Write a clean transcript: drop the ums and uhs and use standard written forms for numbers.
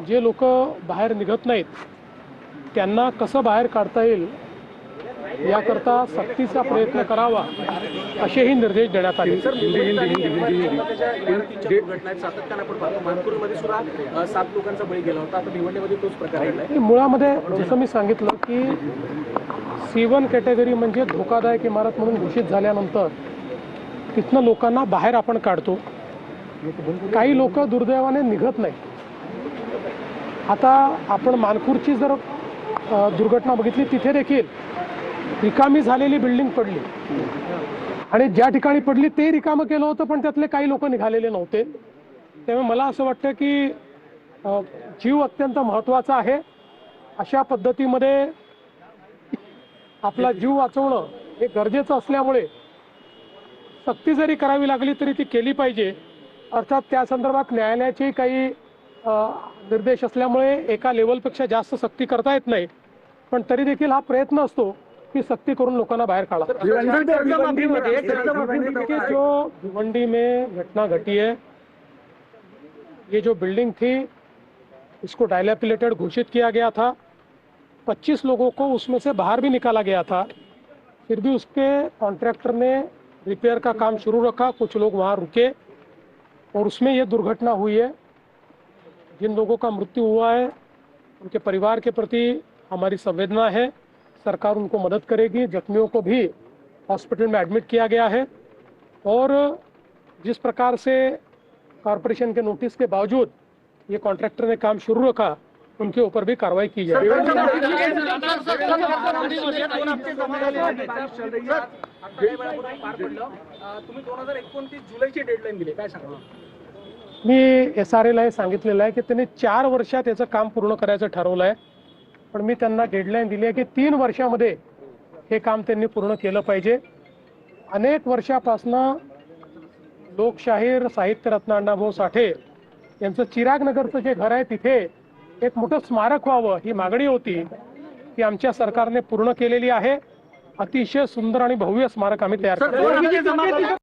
जे लोक बाहेर निघत नाहीत त्यांना कसं बाहेर काढता येईल याकरता सक्तीचा प्रयत्न करावा असेही निर्देश देण्यात आले। मुळामध्ये जसं मी सांगितलं की C1 कॅटेगरी म्हणजे धोकादायक इमारत म्हणून घोषित झाल्यानंतर तिथनं लोकांना बाहेर आपण काढतो। काही लोक दुर्दैवाने निघत नाही। आता आपण मानखुर्दची जर दुर्घटना बघितली तिथे देखील रिकामी झालेली बिल्डिंग पडली आणि ज्या ठिकाणी पडली ते रिकामं केलं होतं पण त्यातले काही लोक निघालेले नव्हते। त्यामुळे मला असं वाटतं की जीव अत्यंत महत्त्वाचा आहे। अशा पद्धतीमध्ये आपला जीव वाचवणं हे गरजेचं असल्यामुळे सक्ती जरी करावी लागली तरी ती केली पाहिजे। अर्थात त्या संदर्भात न्यायालयाचे काही निर्देश असल्यामुळे एका लेवलपेक्षा जास्त सक्ती करता येत नाही, पण तरी देखील हा प्रयत्न असतो की सक्ती करून लोकांना बाहर काढ़ा। जो भिवंडी में घटना घटी है, ये जो बिल्डिंग थी इसको डायलैपिलेटेड घोषित किया गया था। 25 लोगों को उसमें से बाहर भी निकाला गया था, फिर भी उसके कॉन्ट्रैक्टर ने रिपेयर का काम शुरू रखा। कुछ लोग वहाँ रुके और उसमें ये दुर्घटना हुई है। जिन लोगों का मृत्यु हुआ है उनके परिवार के प्रति हमारी संवेदना है। सरकार उनको मदद करेगी। जख्मियों को भी हॉस्पिटल में एडमिट किया गया है और जिस प्रकार से कॉरपोरेशन के नोटिस के बावजूद ये कॉन्ट्रैक्टर ने काम शुरू रखा उनके ऊपर भी कार्रवाई की जाए। मी SRA ला सांगितलेलं आहे की त्यांनी 4 वर्षात याचं काम पूर्ण करायचं ठरवलं आहे, पण मी त्यांना डेडलाईन दिली आहे की 3 वर्षामध्ये हे काम त्यांनी पूर्ण केलं पाहिजे। अनेक वर्षापासून लोकशाहीर साहित्यरत्न अण्णाभाऊ साठे यांचं चिरागनगरचं जे घर आहे तिथे एक मोठं स्मारक व्हावं ही मागणी होती, ती आमच्या सरकारने पूर्ण केलेली आहे। अतिशय सुंदर आणि भव्य स्मारक आम्ही तयार केलं।